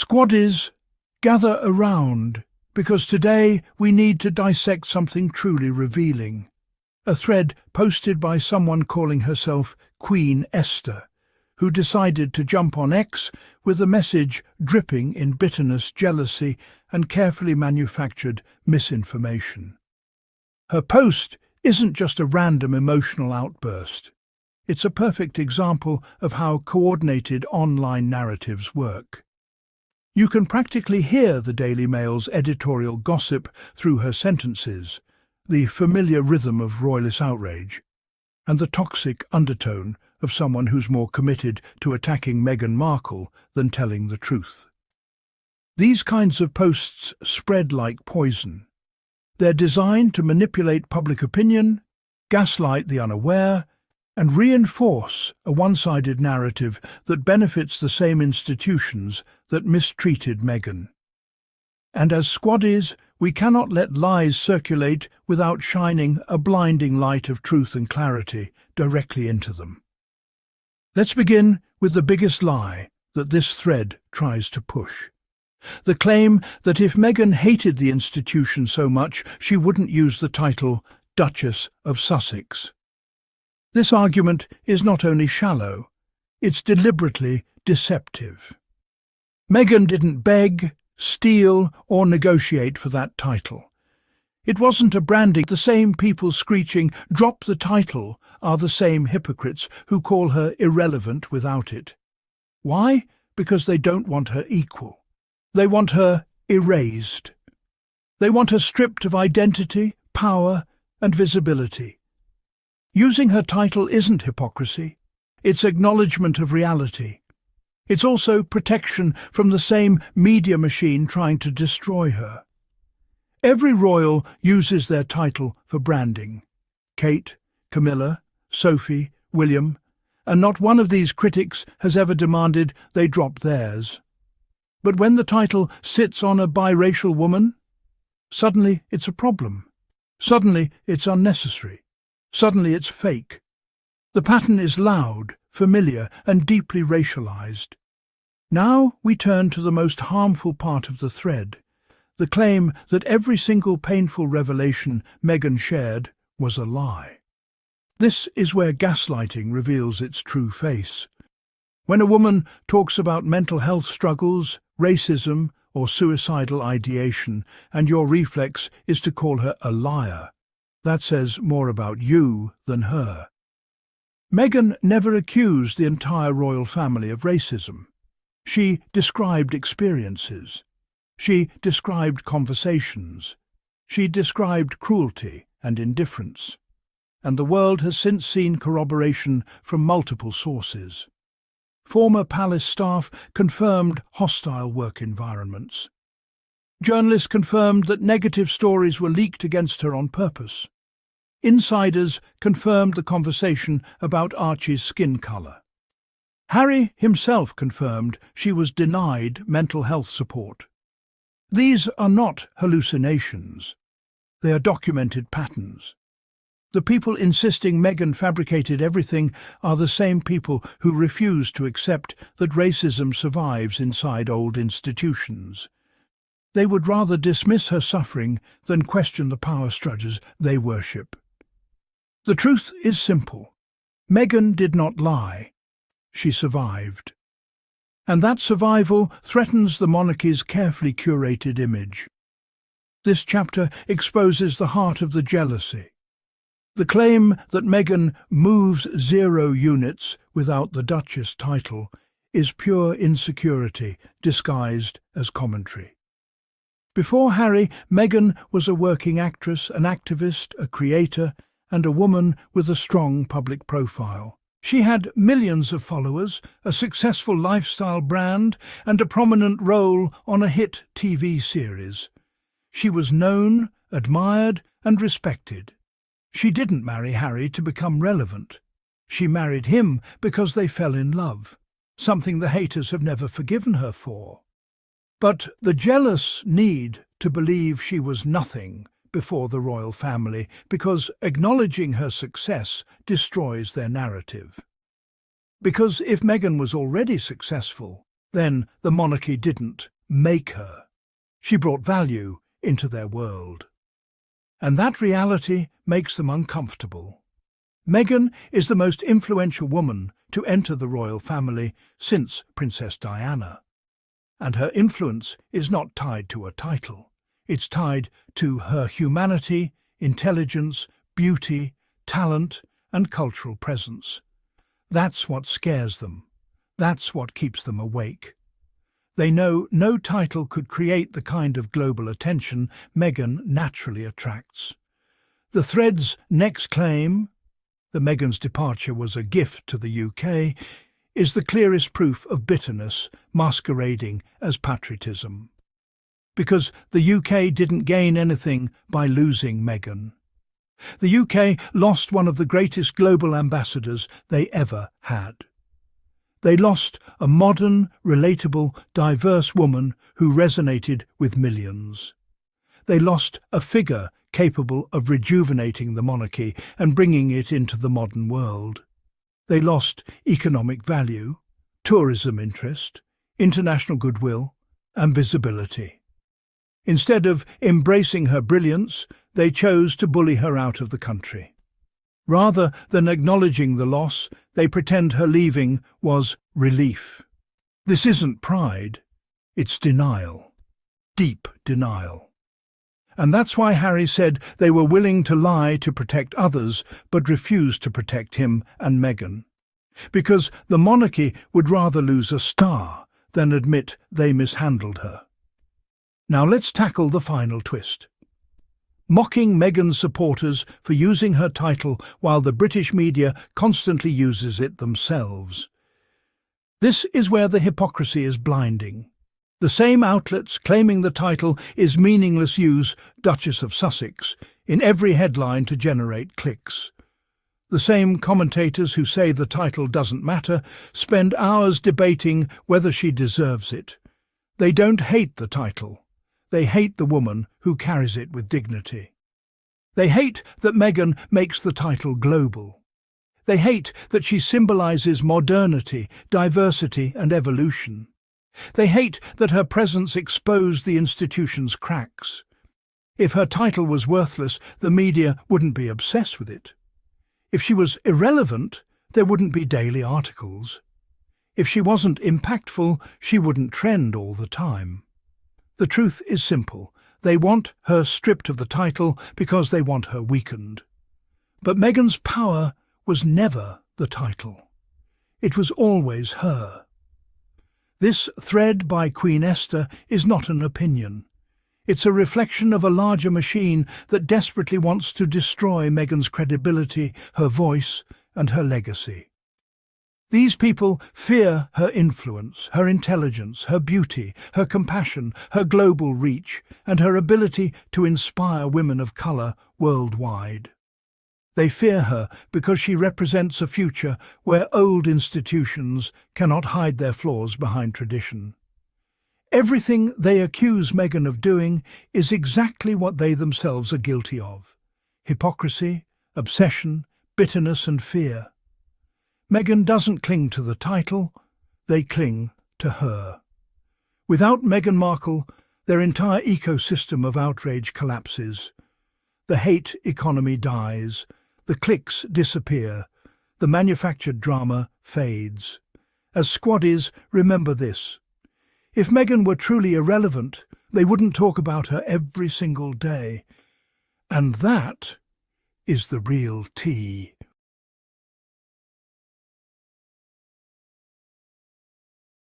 Squaddies, gather around, because today we need to dissect something truly revealing. A thread posted by someone calling herself Queen Esther, who decided to jump on X with a message dripping in bitterness, jealousy, and carefully manufactured misinformation. Her post isn't just a random emotional outburst. It's a perfect example of how coordinated online narratives work. You can practically hear the Daily Mail's editorial gossip through her sentences, the familiar rhythm of royalist outrage, and the toxic undertone of someone who's more committed to attacking Meghan Markle than telling the truth. These kinds of posts spread like poison. They're designed to manipulate public opinion, gaslight the unaware, and reinforce a one-sided narrative that benefits the same institutions that mistreated Meghan. And as Squaddies, we cannot let lies circulate without shining a blinding light of truth and clarity directly into them. Let's begin with the biggest lie that this thread tries to push. The claim that if Meghan hated the institution so much, she wouldn't use the title Duchess of Sussex. This argument is not only shallow, it's deliberately deceptive. Meghan didn't beg, steal, or negotiate for that title. It wasn't a branding. The same people screeching, "Drop the title," are the same hypocrites who call her irrelevant without it. Why? Because they don't want her equal. They want her erased. They want her stripped of identity, power, and visibility. Using her title isn't hypocrisy. It's acknowledgement of reality. It's also protection from the same media machine trying to destroy her. Every royal uses their title for branding. Kate, Camilla, Sophie, William, and not one of these critics has ever demanded they drop theirs. But when the title sits on a biracial woman, suddenly it's a problem. Suddenly it's unnecessary. Suddenly it's fake. The pattern is loud, familiar, and deeply racialized. Now we turn to the most harmful part of the thread, the claim that every single painful revelation Meghan shared was a lie. This is where gaslighting reveals its true face. When a woman talks about mental health struggles, racism, or suicidal ideation, and your reflex is to call her a liar, that says more about you than her. Meghan never accused the entire royal family of racism. She described experiences. She described conversations. She described cruelty and indifference. And the world has since seen corroboration from multiple sources. Former palace staff confirmed hostile work environments. Journalists confirmed that negative stories were leaked against her on purpose. Insiders confirmed the conversation about Archie's skin colour. Harry himself confirmed she was denied mental health support. These are not hallucinations. They are documented patterns. The people insisting Meghan fabricated everything are the same people who refuse to accept that racism survives inside old institutions. They would rather dismiss her suffering than question the power structures they worship. The truth is simple. Meghan did not lie. She survived. And that survival threatens the monarchy's carefully curated image. This chapter exposes the heart of the jealousy. The claim that Meghan moves 0 units without the Duchess title is pure insecurity disguised as commentary. Before Harry, Meghan was a working actress, an activist, a creator, and a woman with a strong public profile. She had millions of followers, a successful lifestyle brand, and a prominent role on a hit TV series. She was known, admired, and respected. She didn't marry Harry to become relevant. She married him because they fell in love, something the haters have never forgiven her for. But the jealous need to believe she was nothing before the royal family, because acknowledging her success destroys their narrative. Because if Meghan was already successful, then the monarchy didn't make her. She brought value into their world. And that reality makes them uncomfortable. Meghan is the most influential woman to enter the royal family since Princess Diana. And her influence is not tied to a title. It's tied to her humanity, intelligence, beauty, talent, and cultural presence. That's what scares them. That's what keeps them awake. They know no title could create the kind of global attention Meghan naturally attracts. The thread's next claim, that Meghan's departure was a gift to the UK, is the clearest proof of bitterness masquerading as patriotism. Because the UK didn't gain anything by losing Meghan. The UK lost one of the greatest global ambassadors they ever had. They lost a modern, relatable, diverse woman who resonated with millions. They lost a figure capable of rejuvenating the monarchy and bringing it into the modern world. They lost economic value, tourism interest, international goodwill, and visibility. Instead of embracing her brilliance, they chose to bully her out of the country. Rather than acknowledging the loss, they pretend her leaving was relief. This isn't pride, it's denial. Deep denial. And that's why Harry said they were willing to lie to protect others, but refused to protect him and Meghan. Because the monarchy would rather lose a star than admit they mishandled her. Now let's tackle the final twist. Mocking Meghan's supporters for using her title while the British media constantly uses it themselves. This is where the hypocrisy is blinding. The same outlets claiming the title is meaningless use Duchess of Sussex in every headline to generate clicks. The same commentators who say the title doesn't matter spend hours debating whether she deserves it. They don't hate the title. They hate the woman who carries it with dignity. They hate that Meghan makes the title global. They hate that she symbolises modernity, diversity and evolution. They hate that her presence exposed the institution's cracks. If her title was worthless, the media wouldn't be obsessed with it. If she was irrelevant, there wouldn't be daily articles. If she wasn't impactful, she wouldn't trend all the time. The truth is simple. They want her stripped of the title because they want her weakened. But Meghan's power was never the title. It was always her. This thread by Queen Esther is not an opinion. It's a reflection of a larger machine that desperately wants to destroy Meghan's credibility, her voice, and her legacy. These people fear her influence, her intelligence, her beauty, her compassion, her global reach, and her ability to inspire women of colour worldwide. They fear her because she represents a future where old institutions cannot hide their flaws behind tradition. Everything they accuse Meghan of doing is exactly what they themselves are guilty of: hypocrisy, obsession, bitterness and fear. Meghan doesn't cling to the title, they cling to her. Without Meghan Markle, their entire ecosystem of outrage collapses. The hate economy dies, the clicks disappear, the manufactured drama fades. As Squaddies, remember this. If Meghan were truly irrelevant, they wouldn't talk about her every single day. And that is the real tea.